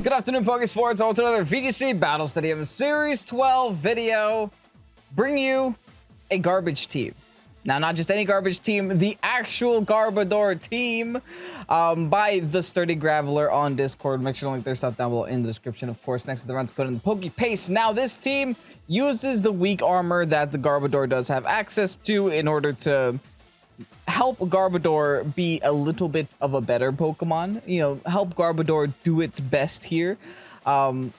Good afternoon, Pokesports. On to another VGC Battle Stadium Series 12 video. Bring you a garbage team. Now, not just any garbage team, the actual Garbodor team by TheSturdyGraveler on Discord. Make sure to link their stuff down below in the description. Of course, next to the run to code in the Pokepaste. Now, this team uses the weak armor that the Garbodor does have access to in order to help Garbodor be a little bit of a better Pokemon. You know, help Garbodor do its best here.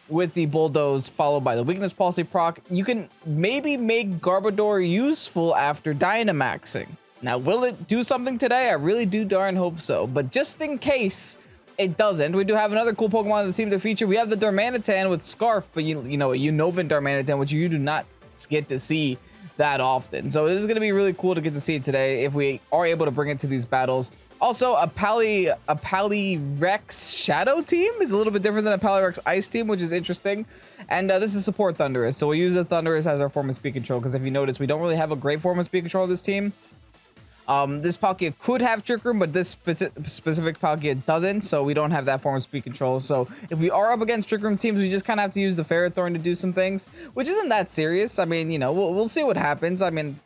With the Bulldoze followed by the Weakness Policy proc, you can maybe make Garbodor useful after Dynamaxing. Now, will it do something today? I really do darn hope so. But just in case it doesn't, we do have another cool Pokemon on the team to feature. We have the Darmanitan with Scarf, but you know, a Unova Darmanitan, which you do not get to see that often. So this is going to be really cool to get to see it today if we are able to bring it to these battles. Also, a Calyrex-Shadow team is a little bit different than a Calyrex Ice team, which is interesting. And this is support Thundurus, so we'll use the Thundurus as our form of speed control, because if you notice, we don't really have a great form of speed control of this team. This Palkia could have Trick Room, but this specific Palkia doesn't, so we don't have that form of speed control. So if we are up against Trick Room teams, we just kind of have to use the Ferrothorn to do some things, which isn't that serious. I mean, you know, we'll see what happens. I mean,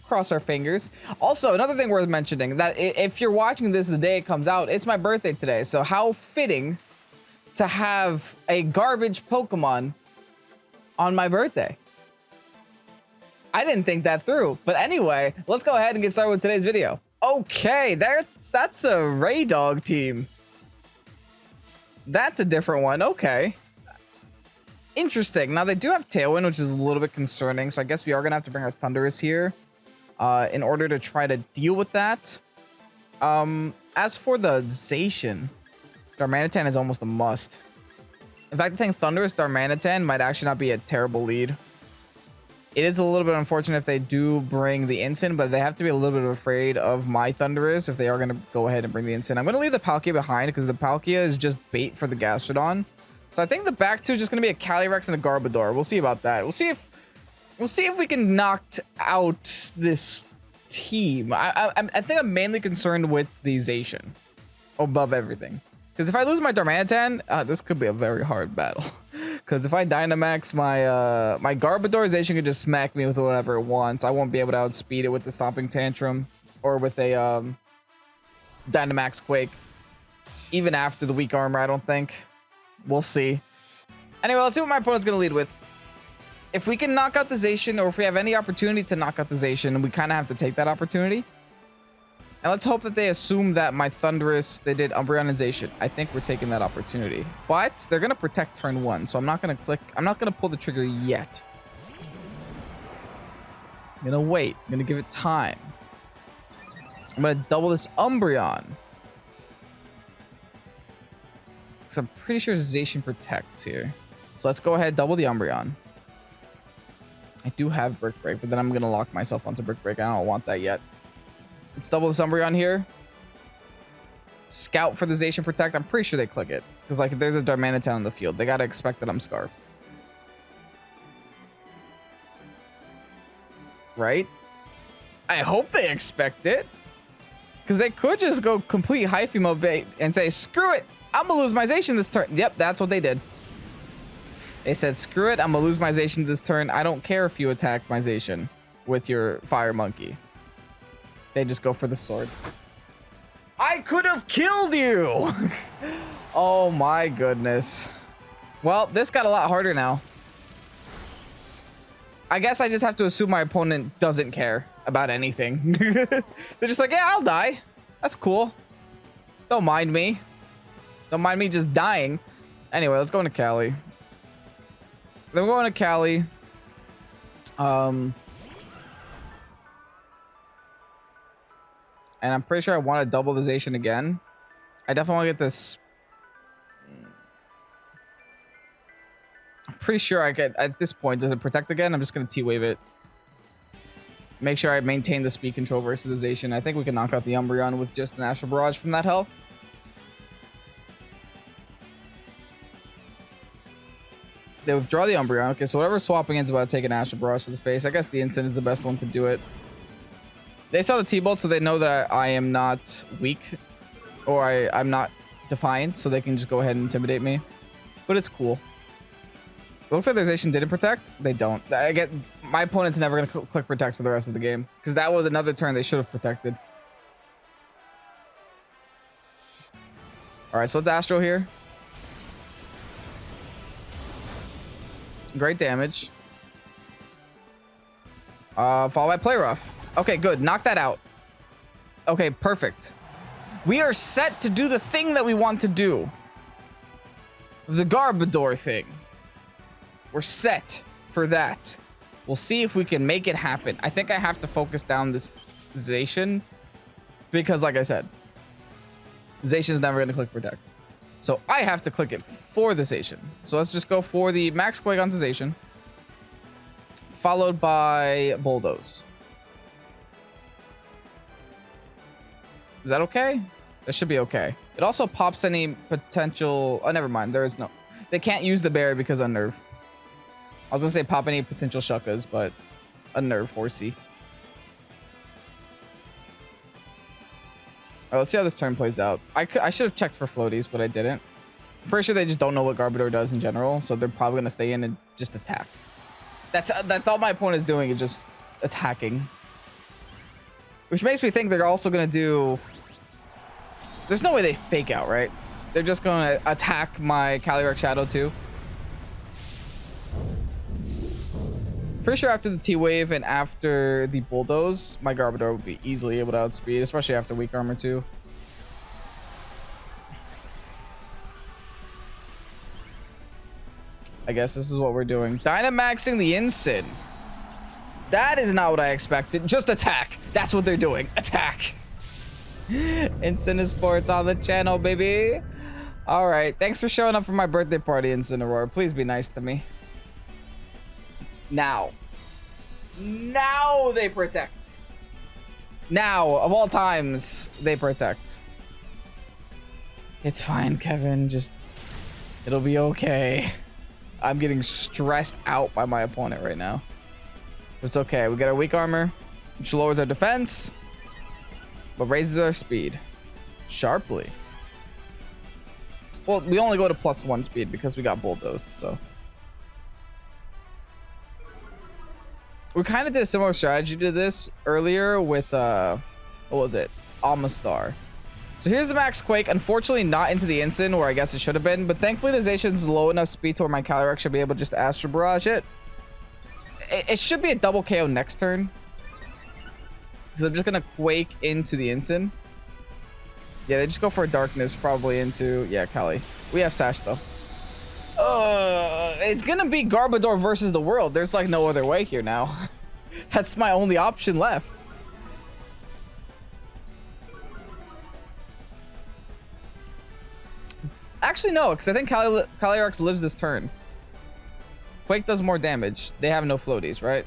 cross our fingers. Also, another thing worth mentioning, that if you're watching this the day it comes out, it's my birthday today. So how fitting to have a garbage Pokemon on my birthday. I didn't think that through. But anyway, let's go ahead and get started with today's video. Okay, that's a Ray Dog team. That's a different one. Okay. Interesting. Now, they do have Tailwind, which is a little bit concerning. So I guess we are going to have to bring our Thundurus here in order to try to deal with that. As for the Zacian, Darmanitan is almost a must. In fact, I think Thundurus Darmanitan might actually not be a terrible lead. It is a little bit unfortunate if they do bring the Instant, but they have to be a little bit afraid of my Thundurus if they are going to go ahead and bring the Instant. I'm going to leave the Palkia behind because the Palkia is just bait for the Gastrodon. So I think the back two is just going to be a Calyrex and a Garbodor. We'll see about that. We'll see if we can knock out this team. I think I'm mainly concerned with the Zacian above everything. Because if I lose my Darmanitan, this could be a very hard battle. Because if I Dynamax my Garbodor, Zacian could just smack me with whatever it wants. I won't be able to outspeed it with the Stomping Tantrum or with a Dynamax Quake. Even after the weak armor, I don't think. We'll see. Anyway, let's see what my opponent's going to lead with. If we can knock out the Zacian, or if we have any opportunity to knock out the Zacian, we kind of have to take that opportunity. And let's hope that they assume that my Thundurus, they did Umbreon and Zacian. I think we're taking that opportunity. But they're going to protect turn one, so I'm not going to pull the trigger yet. I'm going to wait. I'm going to give it time. I'm going to double this Umbreon. Because I'm pretty sure Zacian protects here. So let's go ahead, double the Umbreon. I do have Brick Break, but then I'm going to lock myself onto Brick Break. I don't want that yet. Let's double this Umbreon here. Scout for the Zacian Protect. I'm pretty sure they click it. Because, like, if there's a Darmanitan in the field, they got to expect that I'm Scarfed. Right? I hope they expect it. Because they could just go complete Hyphy mode bait and say, screw it. I'm going to lose my Zacian this turn. Yep, that's what they did. They said, screw it. I'm going to lose my Zacian this turn. I don't care if you attack my Zacian with your Fire Monkey. They just go for the sword. I could have killed you. Oh my goodness. Well, this got a lot harder now. I guess I just have to assume my opponent doesn't care about anything. They're just like, yeah, I'll die. That's cool. Don't mind me. Don't mind me just dying. Anyway, let's go into Cali. Then we're going to Cali. And I'm pretty sure I want to double the Zacian again. I definitely want to get this. I'm pretty sure I get, at this point, does it protect again? I'm just going to T-Wave it. Make sure I maintain the speed control versus the Zacian. I think we can knock out the Umbreon with just an Astral Barrage from that health. They withdraw the Umbreon. Okay, so whatever swapping is about to take an Astral Barrage to the face. I guess the Instant is the best one to do it. They saw the T-Bolt, so they know that I am not weak. Or I'm not defiant, so they can just go ahead and intimidate me. but it's cool. It looks like their Zacian didn't protect. They don't. I get my opponent's never gonna click protect for the rest of the game because that was another turn they should have protected. All right, so let's Astral here. Great damage. Followed by Play Rough. Okay, good. Knock that out. Okay, perfect. We are set to do the thing that we want to do. The Garbodor thing. We're set for that. We'll see if we can make it happen. I think I have to focus down this Zacian because, like I said, Zacian's never going to click protect. So I have to click it for the Zacian. So let's just go for the Max Quake onto Zacian, followed by Bulldoze. Is that okay? That should be okay. It also pops any potential... Oh, never mind. There is no... They can't use the berry because Unnerve. I was going to say pop any potential Shuckas, but Unnerve Horsey. All right, let's see how this turn plays out. I should have checked for floaties, but I didn't. I'm pretty sure they just don't know what Garbodor does in general, so they're probably going to stay in and just attack. That's all my opponent is doing, is just attacking. Which makes me think they're also going to do... There's no way they fake out, right? They're just going to attack my Calyrex-Shadow too. Pretty sure after the T-Wave and after the Bulldoze, my Garbodor would be easily able to outspeed, especially after Weak Armor too. I guess this is what we're doing. Dynamaxing the Incin. That is not what I expected. Just attack. That's what they're doing. Attack. Incinesports on the channel, baby. All right. Thanks for showing up for my birthday party, Incineroar. Please be nice to me. Now they protect. Now, of all times, they protect. It's fine, Kevin. Just, it'll be okay. I'm getting stressed out by my opponent right now. It's okay. We got our Weak Armor, which lowers our defense, but raises our speed sharply. Well, we only go to +1 speed because we got Bulldoze, so. We kind of did a similar strategy to this earlier with, what was it? Almastar. So here's the Max Quake. Unfortunately, not into the Incin, where I guess it should have been. But thankfully, the Zacian's low enough speed to where my Calyrex should be able to just Astral Barrage it. It should be a double KO next turn. Because I'm just going to Quake into the Incin. Yeah, they just go for a Darkness, probably into... Yeah, Cali. We have Sash, though. It's gonna be Garbodor versus the world. There's like no other way here now. That's my only option left. Actually, no, because I think Calyrex lives this turn. Quake does more damage. They have no floaties, right?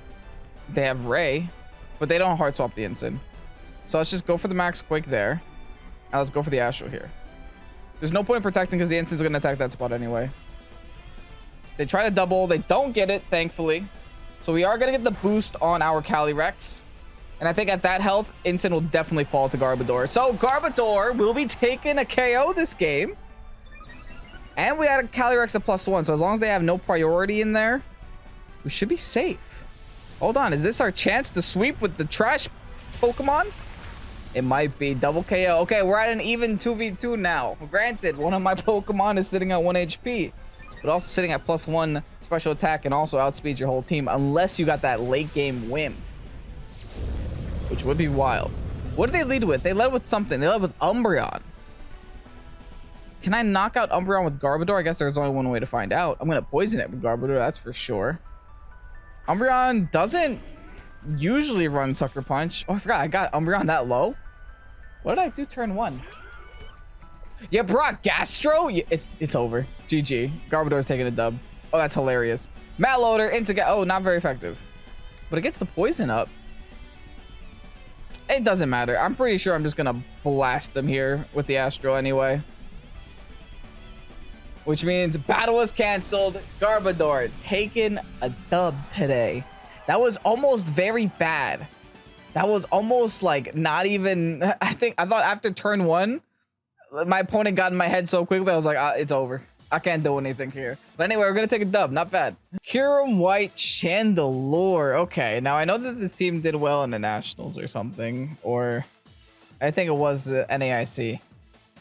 They have Ray, but they don't hard swap the Incin. So let's just go for the Max Quake there. Now let's go for the Astral here. There's no point in protecting because the Incin's gonna attack that spot anyway. They try to double. They don't get it, thankfully. So we are going to get the boost on our Calyrex. And I think at that health, Incin will definitely fall to Garbodor. So Garbodor will be taking a KO this game. And we had a Calyrex at +1. So as long as they have no priority in there, we should be safe. Hold on. Is this our chance to sweep with the trash Pokemon? It might be double KO. Okay, we're at an even 2v2 now. Granted, one of my Pokemon is sitting at 1 HP. But also sitting at +1 special attack and also outspeeds your whole team unless you got that late game whim, which would be wild. What did they lead with? They led with something. They led with Umbreon. Can I knock out Umbreon with Garbodor? I guess there's only one way to find out. I'm going to poison it with Garbodor, that's for sure. Umbreon doesn't usually run Sucker Punch. Oh, I forgot. I got Umbreon that low. What did I do turn 1? Yeah, Brock Gastro. Yeah, it's over. GG. Garbodor's taking a dub. Oh, that's hilarious. Matt Loader into oh, not very effective. But it gets the poison up. It doesn't matter. I'm pretty sure I'm just gonna blast them here with the Astro anyway. Which means battle is canceled. Garbodor taking a dub today. That was almost very bad. That was almost like not even. I thought after turn 1. My opponent got in my head so quickly, I was like, it's over. I can't do anything here. But anyway, we're gonna take a dub. Not bad. Kyurem White Chandelure. Okay, now I know that this team did well in the Nationals or something, or I think it was the NAIC.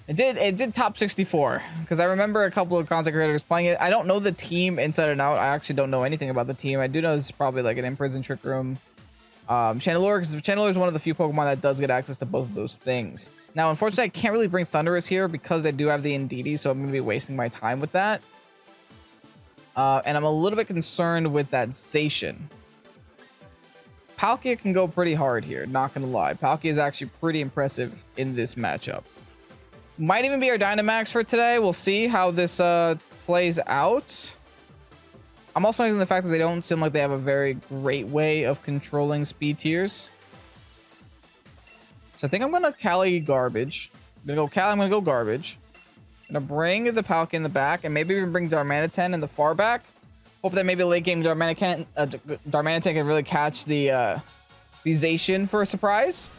It did top 64 because I remember a couple of content creators playing it. I don't know the team inside and out. I actually don't know anything about the team. I do know it's probably like an in-prison trick room. Chandelure, because Chandelure is one of the few Pokemon that does get access to both of those things. Now, unfortunately, I can't really bring Thundurus here because they do have the Indeedee, so I'm going to be wasting my time with that. And I'm a little bit concerned with that Zacian. Palkia can go pretty hard here, not going to lie. Palkia is actually pretty impressive in this matchup. Might even be our Dynamax for today. We'll see how this plays out. I'm also liking the fact that they don't seem like they have a very great way of controlling speed tiers. So I think I'm going to Cali Garbage. I'm going to go Cali, I'm going to go Garbage. I'm going to bring the Palkia in the back and maybe even bring Darmanitan in the far back. Hope that maybe late game Darmanitan can really catch the Zacian for a surprise.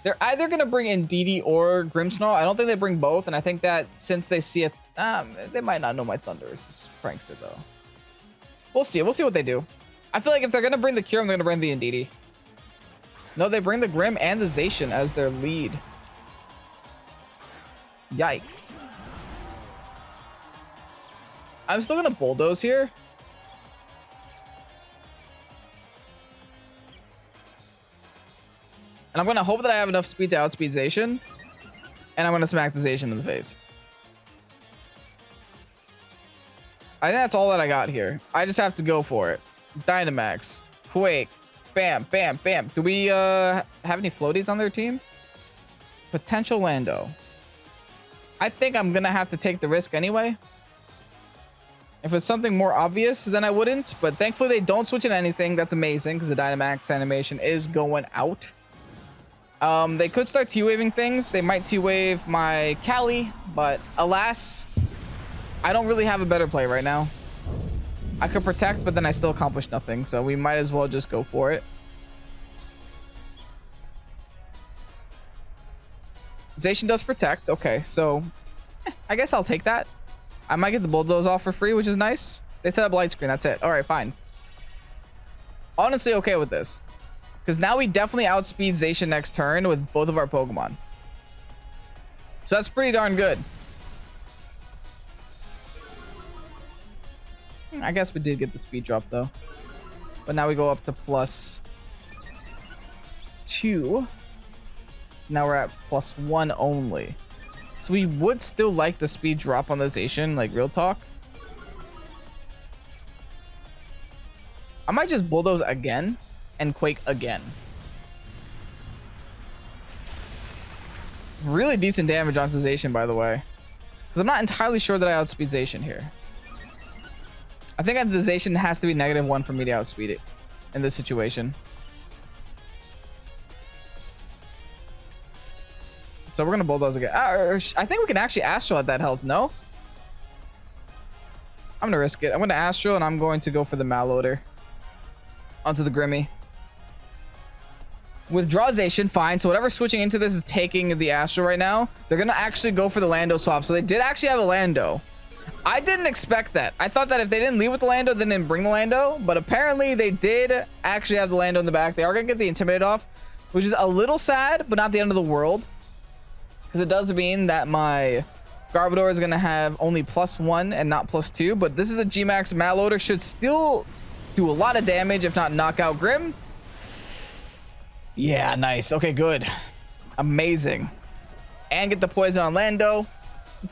They're either going to bring Indeedee or Grimmsnarl. I don't think they bring both, and I think that since they see it, they might not know my Thundurus is prankster, though. We'll see. We'll see what they do. I feel like if they're going to bring the Kyurem, they're going to bring the Indeedee. No, they bring the Grimm and the Zacian as their lead. Yikes. I'm still going to Bulldoze here. And I'm going to hope that I have enough speed to outspeed Zacian. And I'm going to smack the Zacian in the face. I think that's all that I got here. I just have to go for it. Dynamax. Quake. Bam, bam, bam. Do we have any floaties on their team? Potential Lando. I think I'm going to have to take the risk anyway. If it's something more obvious, then I wouldn't. But thankfully, they don't switch in anything. That's amazing because the Dynamax animation is going out. They could start T-Waving things. They might T-Wave my Cali, but alas, I don't really have a better play right now. I could protect, but then I still accomplish nothing, so we might as well just go for it. Zacian does protect. Okay, so I guess I'll take that. I might get the Bulldoze off for free, which is nice. They set up light screen. That's it. All right, fine. Honestly, okay with this. Because now we definitely outspeed Zacian next turn with both of our Pokemon. So that's pretty darn good. I guess we did get the speed drop, though. But now we go up to +2. So now we're at +1 only. So we would still like the speed drop on the Zacian, like real talk. I might just Bulldoze again and Quake again. Really decent damage on Zacian, by the way. Because I'm not entirely sure that I outspeed Zacian here. I think the Zacian has to be -1 for me to outspeed it in this situation. So we're going to Bulldoze again. I think we can actually Astral at that health, no? I'm going to risk it. I'm going to Astral and I'm going to go for the Malloader. Onto the Grimmy. Withdraw Zacian, fine. So whatever switching into this is taking the Astral right now. They're going to actually go for the Lando swap. So they did actually have a Lando. I didn't expect that. I thought that if they didn't leave with the Lando, they didn't bring the Lando. But apparently they did actually have the Lando in the back. They are going to get the Intimidate off, which is a little sad, but not the end of the world. Because it does mean that my Garbodor is going to have only +1 and not +2. But this is a Gmax Malloader. Should still do a lot of damage, if not knock out Grimm. Yeah, nice. Okay, good. Amazing. And get the poison on Lando.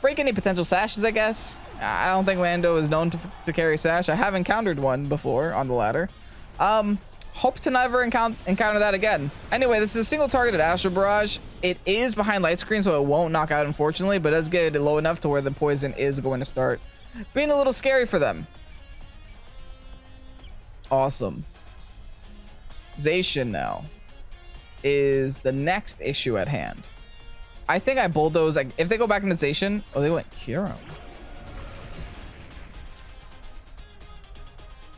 Break any potential Sashes, I guess. I don't think Lando is known to carry Sash. I have encountered one before on the ladder. Hope to never encounter that again. Anyway, this is a single targeted Astral Barrage. It is behind light screen, so it won't knock out, unfortunately, but it does get it low enough to where the poison is going to start being a little scary for them. Awesome. Zacian now is the next issue at hand. I think I Bulldoze. If they go back into Zacian, oh, they went Kyurem.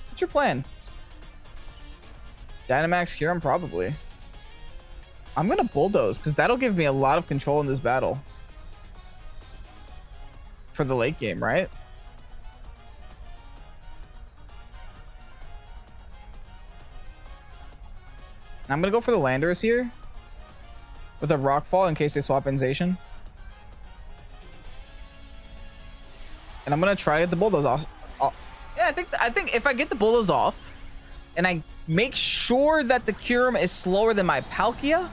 What's your plan? Dynamax Kyurem, probably. I'm gonna Bulldoze because that'll give me a lot of control in this battle. for the late game, right? I'm gonna go for the Landorus here with a Rockfall in case they swap in Zacian. And I'm gonna try to get the Bulldoze off. Yeah, I think if I get the Bulldoze off and I make sure that the Kyurem is slower than my Palkia,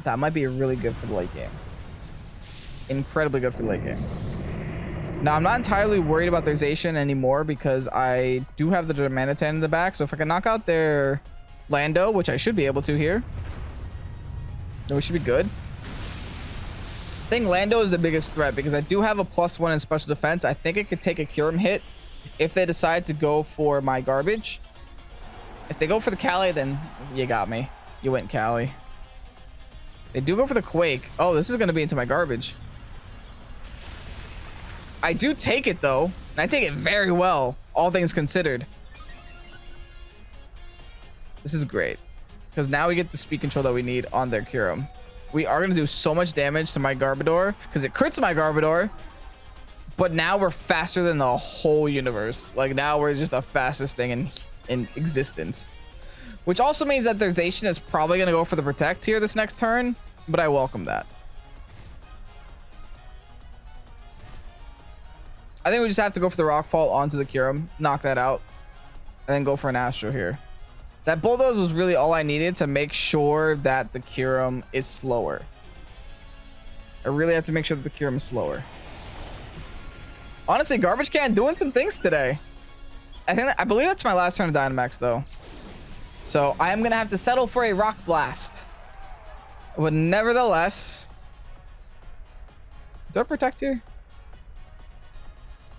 that might be really good for the late game. Incredibly good for the late game. Now, I'm not entirely worried about their Zacian anymore because I do have the Adamant in the back. So if I can knock out their Lando, which I should be able to here, then we should be good. I think Lando is the biggest threat because I do have a +1 in special defense. I think it could take a Kyurem hit if they decide to go for my garbage. If they go for the Cali, then you got me. You went Cali. They do go for the Quake. Oh, this is going to be into my garbage. I do take it, though. And I take it very well, all things considered. This is great. Because now we get the speed control that we need on their Kyurem. We are going to do so much damage to my Garbodor. Because it crits my Garbodor. But now we're faster than the whole universe. Like, now we're just the fastest thing in existence. Which also means that their Zacian is probably going to go for the Protect here this next turn. But I welcome that. I think we just have to go for the Rockfall onto the Kyurem, knock that out, and then go for an Astro here. That Bulldoze was really all I needed to make sure that the Kyurem is slower. I really have to make sure that the Kyurem is slower. Honestly, Garbage Can doing some things today. I believe that's my last turn of Dynamax, though. So I am going to have to settle for a Rock Blast. But nevertheless... Do I Protect here?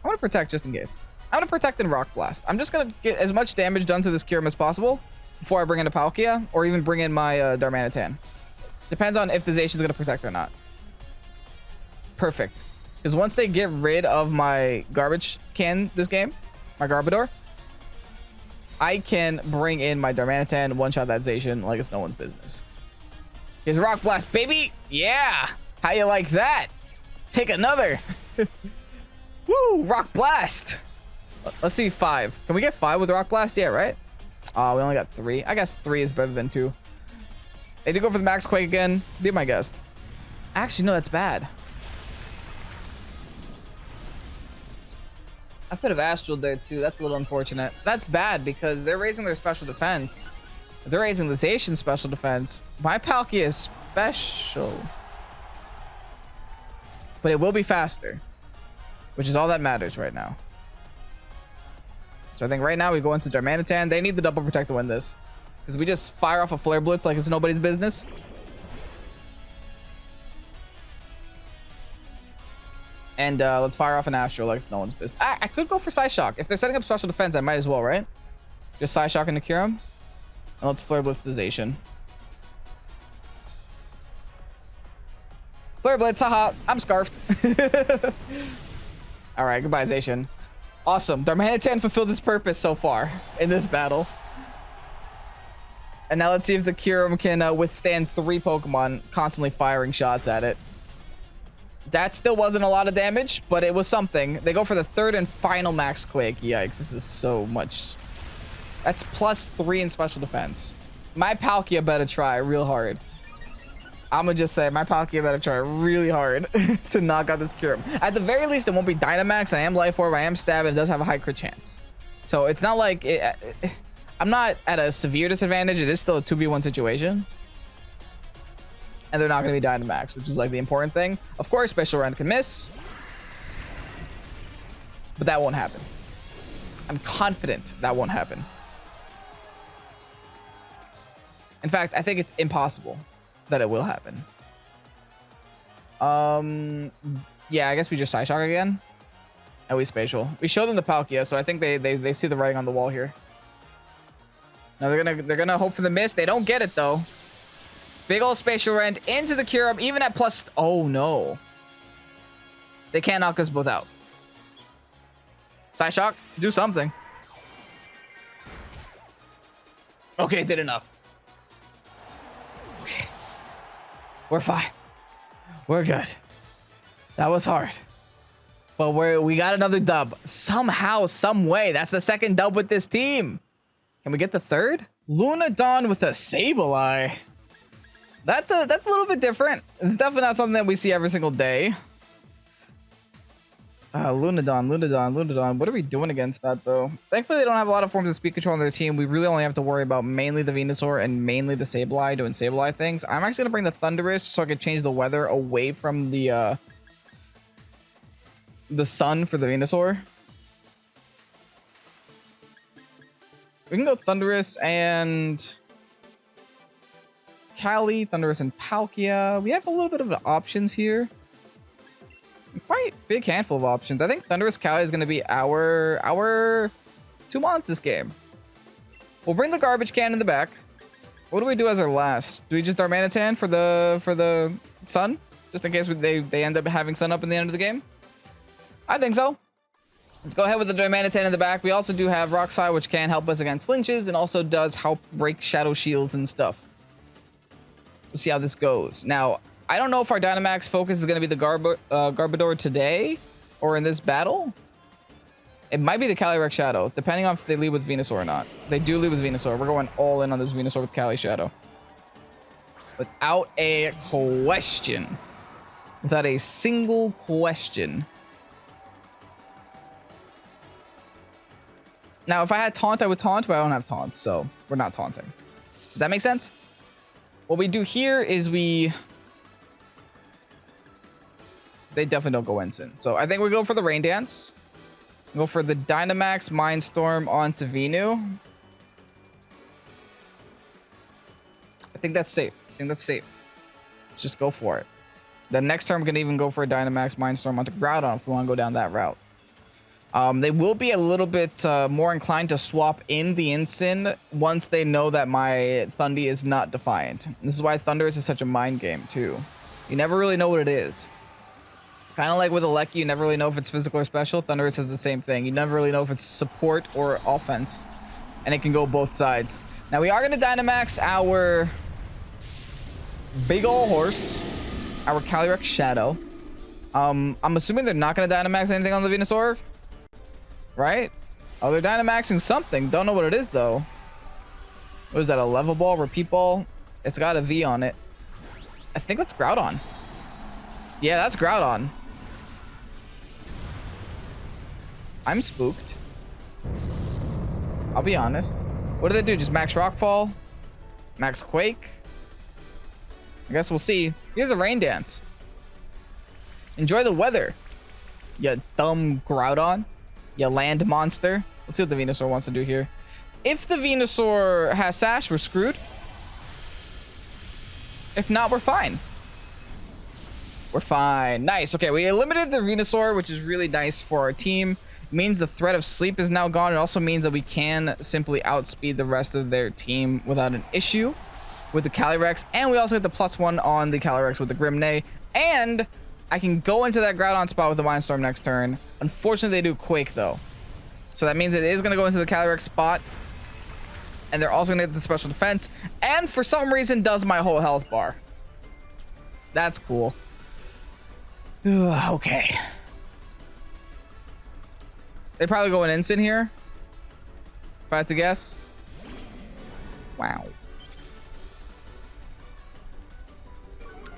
I want to Protect just in case. I'm going to Protect and Rock Blast. I'm just going to get as much damage done to this Kyurem as possible before I bring in a Palkia or even bring in my Darmanitan. Depends on if the Zacian is going to Protect or not. Perfect. Because once they get rid of my Garbage Can this game, my Garbodor, I can bring in my Darmanitan, one-shot that Zacian like it's no one's business. Here's Rock Blast, baby! Yeah! How you like that? Take another! Woo! Rock Blast! Let's see 5. Can we get 5 with Rock Blast? Yeah, right? Oh, we only got 3. I guess 3 is better than 2. They did go for the Max Quake again. Be my guest. Actually, no, that's bad. I could have Astral there too. That's a little unfortunate. That's bad because they're raising their special defense. They're raising the Zacian special defense. My Palkia is special. But it will be faster. Which is all that matters right now. So I think right now we go into Darmanitan. They need the double protect to win this. Because we just fire off a Flare Blitz like it's nobody's business. And let's fire off an Astral like it's no one's business. I could go for Psyshock. If they're setting up special defense, I might as well, right? Just Psyshock into Kyurem. And let's Flare Blitz the Zacian. Flare Blitz, haha. I'm scarfed. Alright, goodbye, Zacian. Awesome. Darmanitan fulfilled its purpose so far in this battle. And now let's see if the Kyurem can withstand 3 Pokemon constantly firing shots at it. That still wasn't a lot of damage, but it was something. They go for the 3rd and final Max Quake. Yikes, this is so much. That's +3 in special defense. My Palkia better try real hard. I'm gonna just say my Palkia better try really hard to knock out this Kyurem. At the very least, it won't be Dynamax. I am Life Orb, I am Stab, and it does have a high crit chance. So it's not like I'm not at a severe disadvantage. It is still a 2v1 situation. And they're not going to be Dynamax, which is like the important thing. Of course, Special Rend can miss. But that won't happen. I'm confident that won't happen. In fact, I think it's impossible that it will happen. Yeah, I guess we just Psyshock again. And we Spatial. We show them the Palkia, so I think they see the writing on the wall here. Now they're gonna hope for the miss. They don't get it though. Big old Spatial Rend into the Kyurem, even at plus... Oh, no. They can't knock us both out. Psyshock, do something. Okay, did enough. Okay. We're fine. We're good. That was hard. But we got another dub. Somehow, some way. That's the second dub with this team. Can we get the third? Lunadon with a Sableye. That's a little bit different. It's definitely not something that we see every single day. Lunadon. What are we doing against that, though? Thankfully, they don't have a lot of forms of speed control on their team. We really only have to worry about mainly the Venusaur and mainly the Sableye doing Sableye things. I'm actually going to bring the Thundurus so I can change the weather away from the sun for the Venusaur. We can go Thundurus and Cali, Thundurus and Palkia. We have a little bit of options here. Quite big handful of options. I think Thundurus Cali is going to be our 2 mons this game. We'll bring the garbage can in the back. What do we do as our last? Do we just Darmanitan for the sun? Just in case they end up having sun up in the end of the game? I think so. Let's go ahead with the Darmanitan in the back. We also do have Rock Slide, which can help us against flinches and also does help break shadow shields and stuff. We'll see how this goes. Now, I don't know if our Dynamax focus is going to be the Garbodor today or in this battle. It might be the Calyrex-Shadow, depending on if they lead with Venusaur or not. They do lead with Venusaur. We're going all in on this Venusaur with Calyrex-Shadow. Without a question. Without a single question. Now, if I had Taunt, I would Taunt, but I don't have Taunt, so we're not taunting. Does that make sense? What we do here is they definitely don't go Instant. So I think we go for the Rain Dance. Go for the Dynamax Mindstorm onto Venu. I think that's safe. Let's just go for it. The next turn, we're going to even go for a Dynamax Mindstorm onto Groudon if we want to go down that route. They will be a little bit more inclined to swap in the Instant once they know that my Thundy is not Defiant. This is why Thundurus is such a mind game, too. You never really know what it is. Kind of like with Aleki, you never really know if it's physical or special. Thundurus has the same thing. You never really know if it's support or offense. And it can go both sides. Now, we are going to Dynamax our big ol' horse. Our Calyrex-Shadow. I'm assuming they're not going to Dynamax anything on the Venusaur. Right? Oh, they're Dynamaxing something. Don't know what it is, though. What is that, a level ball, repeat ball? It's got a V on it. I think that's Groudon. Yeah, that's Groudon. I'm spooked. I'll be honest. What do they do? Just max Rockfall? Max Quake? I guess we'll see. Here's a Rain Dance. Enjoy the weather. You dumb Groudon. You land monster. Let's see what the Venusaur wants to do here. If the Venusaur has Sash, we're screwed. If not, we're fine. We're fine. Nice. Okay, we eliminated the Venusaur, which is really nice for our team. It means the threat of sleep is now gone. It also means that we can simply outspeed the rest of their team without an issue with the Calyrex. And we also get the +1 on the Calyrex with the Grimnay. And I can go into that Groudon spot with the Mindstorm next turn. Unfortunately, they do Quake, though. So that means it is going to go into the Calyrex spot. And they're also going to get the special defense. And for some reason, does my whole health bar. That's cool. Okay. They probably go an Instant here. If I had to guess. Wow.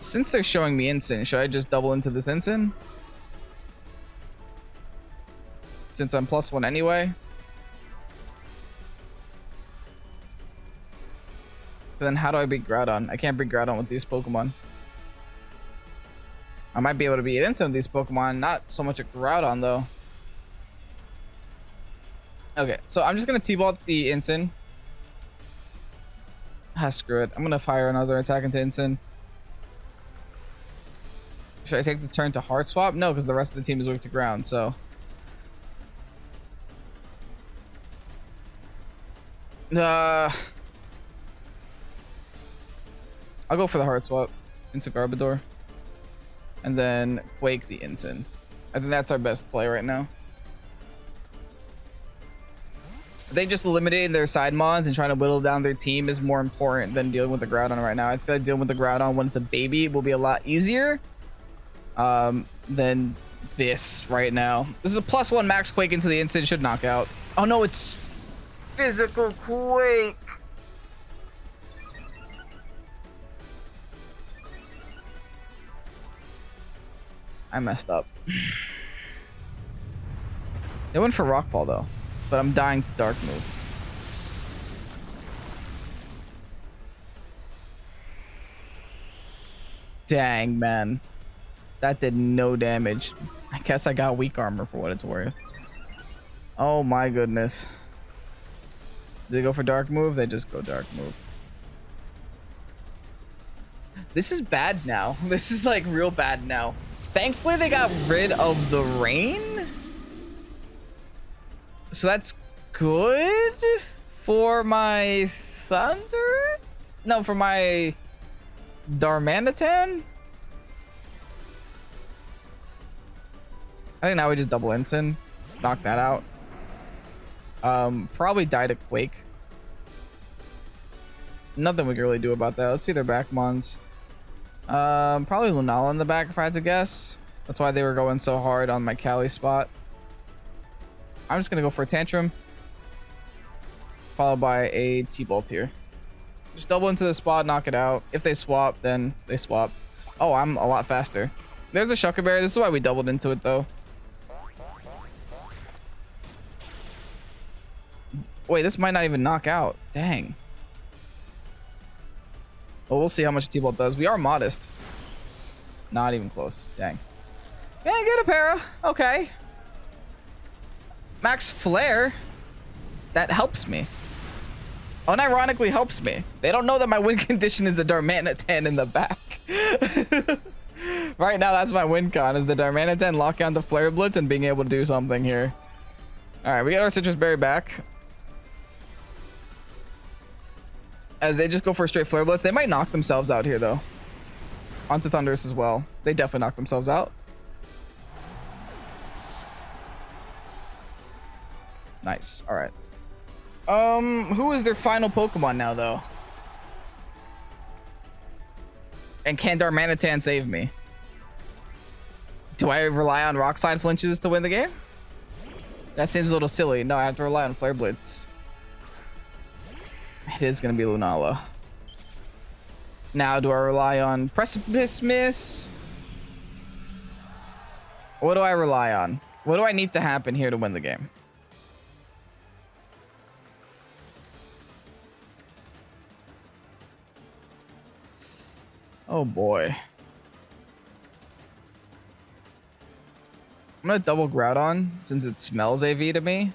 Since they're showing me Instant, should I just double into this Instant? Since I'm +1 anyway. But then how do I beat Groudon? I can't beat Groudon with these Pokemon. I might be able to beat Instant with these Pokemon. Not so much a Groudon, though. Okay, so I'm just going to T-Ball the Instant. Ah, screw it. I'm going to fire another attack into Instant. Should I take the turn to Heart Swap? No, because the rest of the team is weak to ground, so. I'll go for the Heart Swap into Garbodor. And then Quake the Instant. I think that's our best play right now. They just eliminating their side mons and trying to whittle down their team is more important than dealing with the Groudon right now. I feel like dealing with the Groudon when it's a baby will be a lot easier. than this right now. This is a +1 max quake into the instant. Should knock out. Oh no, it's physical quake. I messed up. They went for Rockfall though, but I'm dying to Dark Move. Dang, man. That did no damage. I guess I got weak armor for what it's worth. Oh my goodness. Did they go for Dark Move? They just go Dark Move. This is bad now. This is like real bad now. Thankfully, they got rid of the rain. So that's good for my Thunder? No, for my Darmanitan? I think now we just double Ensign. Knock that out. Probably die to Quake. Nothing we can really do about that. Let's see their back mons. Probably Lunala in the back if I had to guess. That's why they were going so hard on my Cali spot. I'm just gonna go for a Tantrum, followed by a T-Bolt here. Just double into the spot, knock it out. If they swap, then they swap. Oh, I'm a lot faster. There's a Shucker Berry. This is why we doubled into it though. Wait, this might not even knock out. Dang. Well, we'll see how much T-Bolt does. We are modest. Not even close. Dang. Yeah, get a para. Okay. Max Flare. That helps me. Unironically helps me. They don't know that my win condition is a Darmanitan in the back. Right now, that's my win con, is the Darmanitan locking on the Flare Blitz and being able to do something here. All right, we got our Citrus Berry back. As they just go for a straight Flare Blitz. They might knock themselves out here, though. Onto Thundurus as well. They definitely knock themselves out. Nice. All right. Who is their final Pokemon now, though? And can Darmanitan save me? Do I rely on Rock Slide flinches to win the game? That seems a little silly. No, I have to rely on Flare Blitz. It is going to be Lunala. Now, do I rely on Precipice Miss? What do I rely on? What do I need to happen here to win the game? Oh boy. I'm gonna double Groudon since it smells AV to me.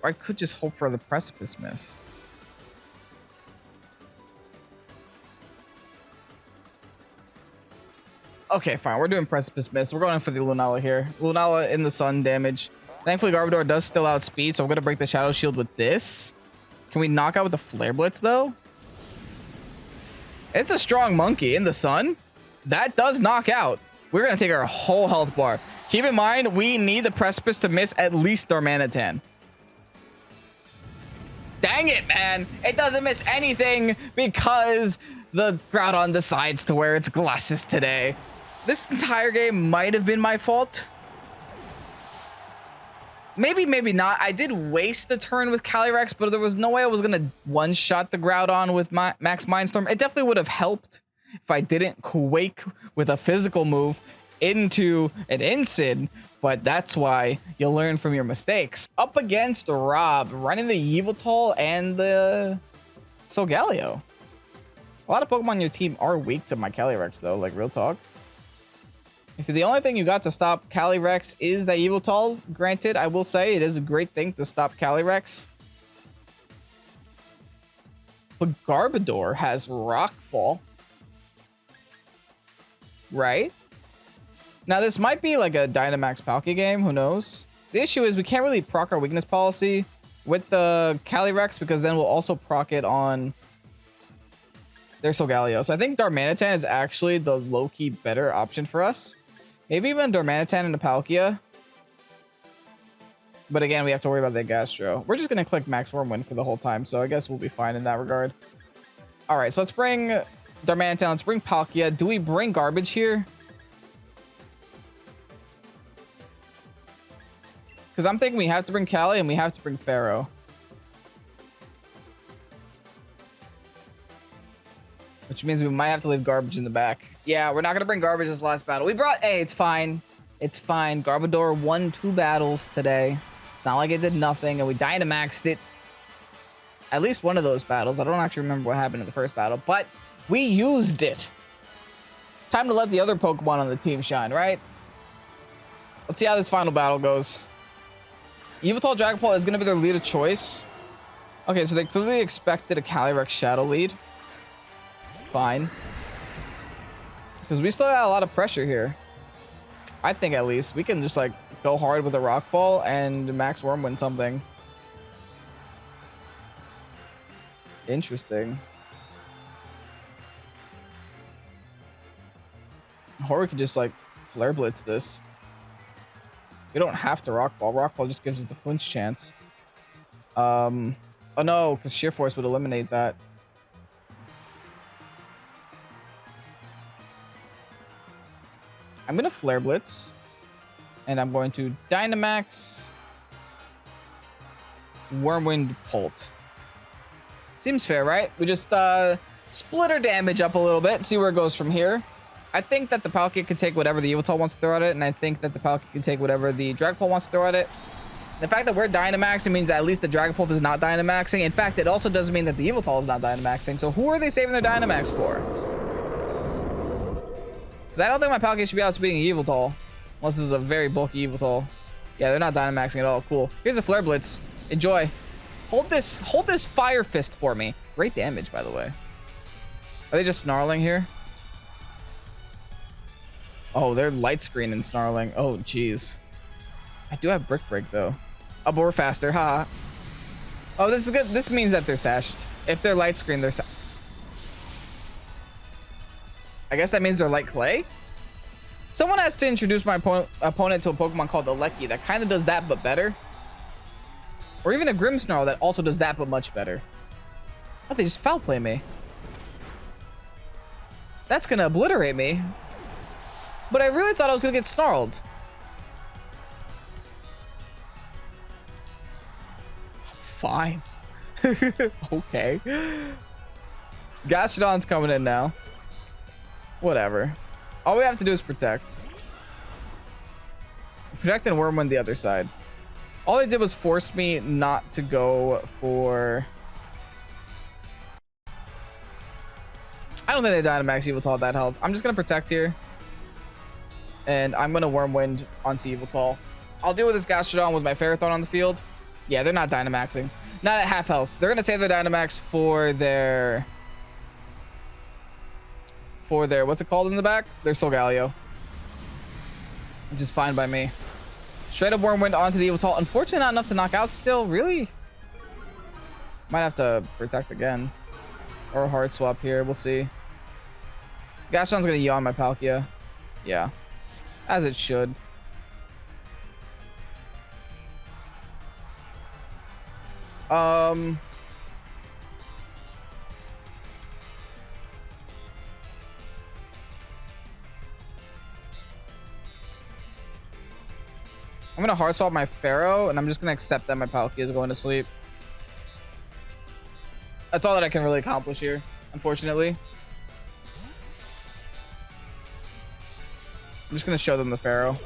Or I could just hope for the Precipice Miss. Okay, fine. We're doing Precipice Miss. We're going for the Lunala here. Lunala in the sun damage. Thankfully, Garbodor does still outspeed, so I'm going to break the Shadow Shield with this. Can we knock out with the Flare Blitz, though? It's a strong monkey in the sun. That does knock out. We're going to take our whole health bar. Keep in mind, we need the Precipice to miss at least Darmanitan. Dang it, man. It doesn't miss anything because the Groudon decides to wear its glasses today. This entire game might have been my fault. Maybe, maybe not. I did waste the turn with Calyrex, but there was no way I was going to one-shot the Groudon with my Max Mindstorm. It definitely would have helped if I didn't Quake with a physical move into an Incid, but that's why you learn from your mistakes. Up against Rob, running the Yveltal and the Solgaleo. A lot of Pokemon on your team are weak to my Calyrex, though, like real talk. If the only thing you got to stop Calyrex is that Yveltal, granted, I will say it is a great thing to stop Calyrex. But Garbodor has Rockfall. Right? Now, this might be like a Dynamax Palkia game. Who knows? The issue is we can't really proc our weakness policy with the Calyrex because then we'll also proc it on their Solgaleo. So I think Darmanitan is actually the low-key better option for us. Maybe even Darmanitan and a Palkia. But again, we have to worry about that Gastro. We're just going to click Max Wormwind for the whole time, so I guess we'll be fine in that regard. All right, so let's bring Darmanitan. Let's bring Palkia. Do we bring Garbage here? Because I'm thinking we have to bring Cali and we have to bring Pharaoh. Which means we might have to leave Garbage in the back. Yeah, we're not going to bring Garbage this last battle. We brought... Hey, it's fine. It's fine. Garbodor won 2 battles today. It's not like it did nothing, and we Dynamaxed it. At least one of those battles. I don't actually remember what happened in the first battle, but we used it. It's time to let the other Pokemon on the team shine, right? Let's see how this final battle goes. Yveltal Dragapult is going to be their lead of choice. Okay, so they clearly expected a Calyrex-Shadow lead. Fine. Because we still got a lot of pressure here. I think at least. We can just like go hard with a Rockfall and Max Wormwind something. Interesting. Or we could just like Flare Blitz this. We don't have to Rockfall. Rockfall just gives us the flinch chance. Oh no, because Sheer Force would eliminate that. I'm going to Flare Blitz. And I'm going to Dynamax. Wormwind Pult. Seems fair, right? We just split our damage up a little bit. See where it goes from here. I think that the Palkia can take whatever the Yveltal wants to throw at it. And I think that the Palkia can take whatever the Dragapult wants to throw at it. The fact that we're Dynamaxing means that at least the Dragapult is not Dynamaxing. In fact, it also doesn't mean that the Yveltal is not Dynamaxing. So who are they saving their Dynamax for? Because I don't think my Palkia should be outspeeding Yveltal. Unless this is a very bulky Yveltal. Yeah, they're not Dynamaxing at all. Cool. Here's a Flare Blitz. Enjoy. Hold this Fire Fist for me. Great damage, by the way. Are they just snarling here? Oh, they're light screen and snarling. Oh, jeez. I do have Brick Break, though. Oh, but we're faster. Haha. Oh, this is good. This means that they're sashed. If they're light screen, they're I guess that means they're light clay? Someone has to introduce my opponent to a Pokemon called Aleki that kind of does that, but better. Or even a Grimmsnarl that also does that, but much better. Oh, they just foul play me. That's gonna obliterate me. But I really thought I was gonna get snarled. Fine. Okay. Gastrodon's coming in now. Whatever. All we have to do is protect. Protect and Wormwind the other side. All they did was force me not to go for... I don't think they Dynamax Yveltal at that health. I'm just going to protect here. And I'm going to Wormwind onto Yveltal. I'll deal with this Gastrodon with my Ferrothorn on the field. Yeah, they're not Dynamaxing. Not at half health. They're going to save their Dynamax for their... what's it called in the back? Their Solgaleo. Which is fine by me. Straight up Wormwind onto the Yveltal. Unfortunately, not enough to knock out still. Really? Might have to protect again. Or a hard swap here. We'll see. Gastrodon's going to yawn my Palkia. Yeah. As it should. I'm going to hard swap my Pharaoh, and I'm just going to accept that my Palkia is going to sleep. That's all that I can really accomplish here, unfortunately. I'm just going to show them the Pharaoh.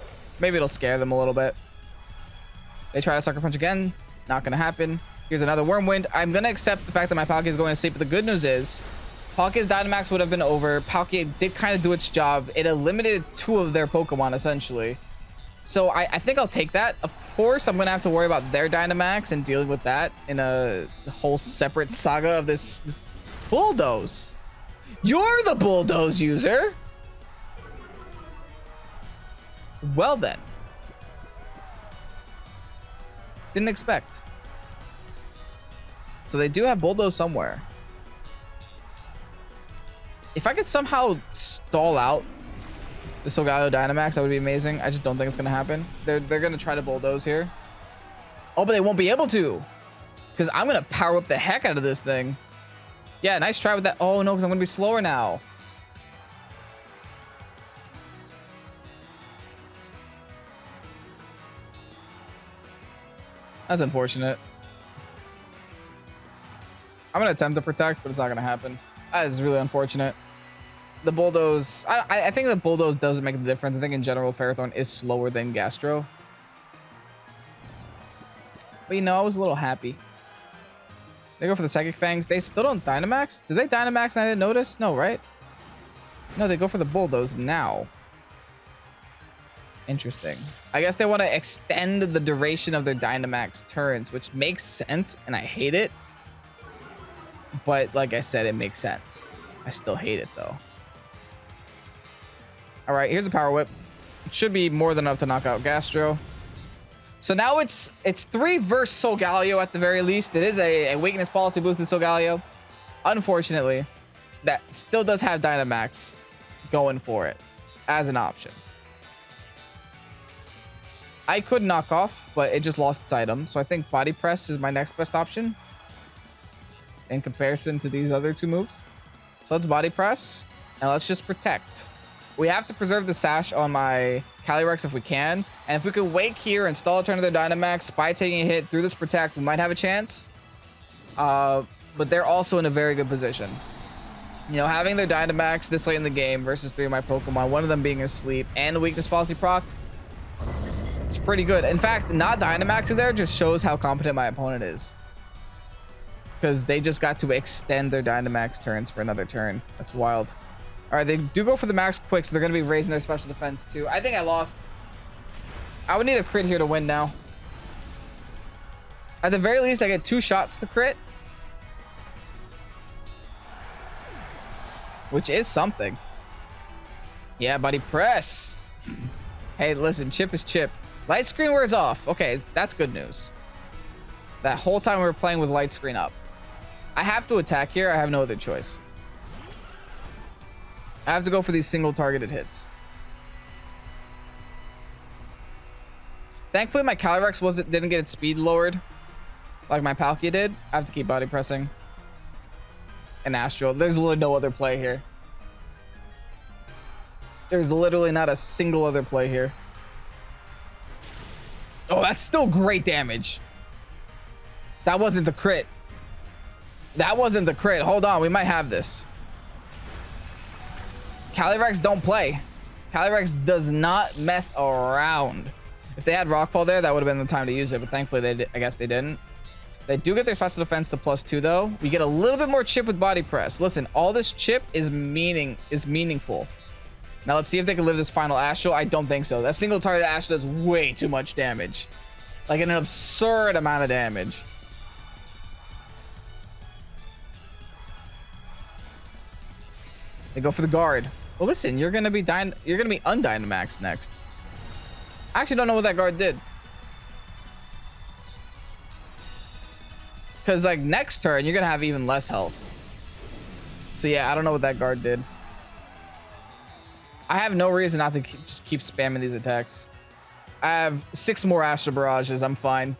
Maybe it'll scare them a little bit. They try to Sucker Punch again. Not going to happen. Here's another Wormwind. I'm going to accept the fact that my Palkia is going to sleep, but the good news is Palkia's Dynamax would have been over. Palkia did kind of do its job. It eliminated 2 of their Pokemon, essentially. So I think I'll take that. Of course, I'm going to have to worry about their Dynamax and dealing with that in a whole separate saga of this Bulldoze. You're the Bulldoze user. Well then. Didn't expect. So they do have Bulldoze somewhere. If I could somehow stall out the Solgaleo Dynamax, that would be amazing. I just don't think it's going to happen. They're going to try to Bulldoze here. Oh, but they won't be able to. Because I'm going to power up the heck out of this thing. Yeah, nice try with that. Oh, no, because I'm going to be slower now. That's unfortunate. I'm going to attempt to protect, but it's not going to happen. That is really unfortunate. The Bulldoze... I think the Bulldoze doesn't make the difference. I think in general, Ferrothorn is slower than Gastro. But, you know, I was a little happy. They go for the Psychic Fangs. They still don't Dynamax? Did they Dynamax and I didn't notice? No, right? No, they go for the Bulldoze now. Interesting. I guess they want to extend the duration of their Dynamax turns, which makes sense, and I hate it. But like I said, it makes sense. I still hate it, though. All right, here's a Power Whip. It should be more than enough to knock out Gastro. So now it's 3 versus Solgaleo at the very least. It is a weakness policy boosted Solgaleo. Unfortunately, that still does have Dynamax going for it as an option. I could knock off, but it just lost its item. So I think Body Press is my next best option in comparison to these other 2 moves. So let's Body Press and let's just protect. We have to preserve the Sash on my Calyrex if we can. And if we could wake here and stall a turn of their Dynamax by taking a hit through this protect, we might have a chance. But they're also in a very good position. You know, having their Dynamax this late in the game versus 3 of my Pokemon, one of them being asleep and a weakness policy procced, it's pretty good. In fact, not Dynamaxing there just shows how competent my opponent is. Because they just got to extend their Dynamax turns for another turn. That's wild. All right, they do go for the max quick, so they're going to be raising their special defense too. I think I lost. I would need a crit here to win now. At the very least, I get 2 shots to crit. Which is something. Yeah, buddy, press. Hey, listen, chip is chip. Light screen wears off. Okay, that's good news. That whole time we were playing with light screen up. I have to attack here. I have no other choice. I have to go for these single targeted hits. Thankfully, my Calyrex didn't get its speed lowered like my Palkia did. I have to keep body pressing. And Astral. There's literally no other play here. There's literally not a single other play here. Oh, that's still great damage. That wasn't the crit. That wasn't the crit. Hold on, we might have this. Calyrex don't play. Calyrex does not mess around. If they had Rockfall there, that would have been the time to use it, but thankfully I guess they didn't. They do get their special defense to +2 though. We get a little bit more chip with body press. Listen, all this chip is meaningful. Now let's see if they can live this final Astral. I don't think so. That single target Astral does way too much damage. Like an absurd amount of damage. They go for the guard. Well, listen, you're gonna be undynamaxed next. I actually don't know what that guard did. Because like next turn, you're gonna have even less health. So yeah, I don't know what that guard did. I have no reason not to just keep spamming these attacks. I have 6 more Astral Barrages. I'm fine.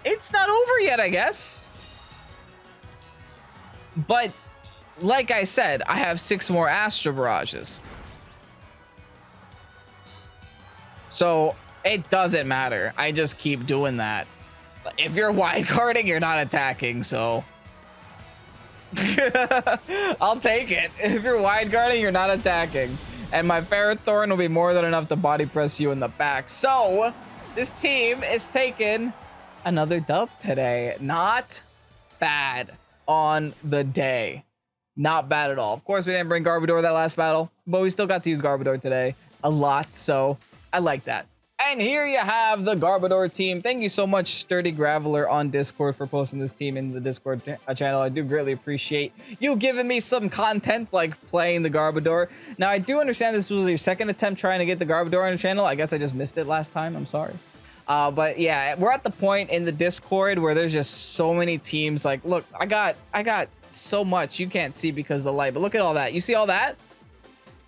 It's not over yet, I guess. But like I said, I have 6 more Astral Barrages. So it doesn't matter. I just keep doing that. If you're wide guarding, you're not attacking, so I'll take it. If you're wide guarding, you're not attacking. And my Ferrothorn will be more than enough to body press you in the back. So this team is taking another dub today. Not bad on the day. Not bad at all. Of course, we didn't bring Garbodor that last battle, but we still got to use Garbodor today a lot, so I like that. And here you have the Garbodor team. Thank you so much, SturdyGraveler on Discord, for posting this team in the Discord channel. I do greatly appreciate you giving me some content like playing the Garbodor. Now, I do understand this was your second attempt trying to get the Garbodor on the channel. I guess I just missed it last time. I'm sorry. But yeah, we're at the point in the Discord where there's just so many teams. Like, look, I got so much you can't see because of the light, but look at all that. You see all that?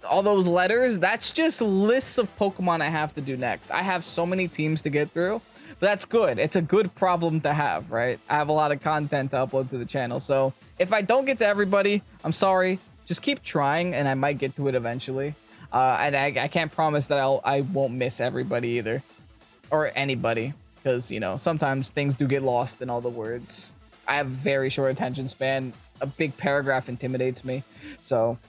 all those letters, that's just lists of Pokemon I have to do next. I have so many teams to get through, but that's good. It's a good problem to have, right? I have a lot of content to upload to the channel. So if I don't get to everybody, I'm sorry. Just keep trying and I might get to it eventually. And I can't promise that I won't miss everybody either, or anybody, because, you know, sometimes things do get lost in all the words. I have very short attention span. A big paragraph intimidates me. So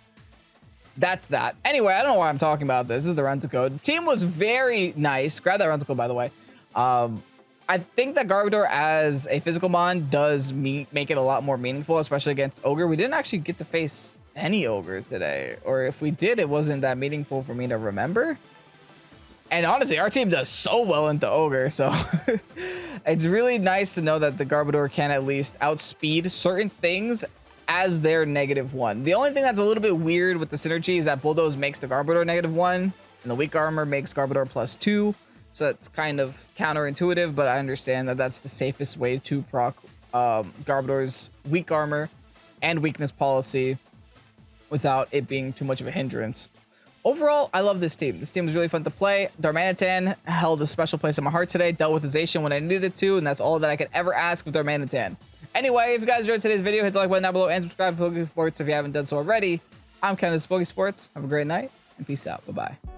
that's that. Anyway, I don't know why I'm talking about this. This is the rental code. Team was very nice. Grab that rental code, by the way. I think that Garbodor as a physical mon does make it a lot more meaningful, especially against Ogre. We didn't actually get to face any Ogre today, or if we did, it wasn't that meaningful for me to remember. And honestly, our team does so well into Ogre, so it's really nice to know that the Garbodor can at least outspeed certain things as their -1. The only thing that's a little bit weird with the synergy is that Bulldoze makes the Garbodor -1, and the weak armor makes Garbodor +2. So that's kind of counterintuitive, but I understand that that's the safest way to proc Garbodor's weak armor and weakness policy without it being too much of a hindrance. Overall, I love this team. This team was really fun to play. Darmanitan held a special place in my heart today, dealt with Zacian when I needed it to, and that's all that I could ever ask of Darmanitan. Anyway, if you guys enjoyed today's video, hit the like button down below and subscribe to Pokesports if you haven't done so already. I'm Ken, this is Pokesports. Have a great night, and peace out. Bye-bye.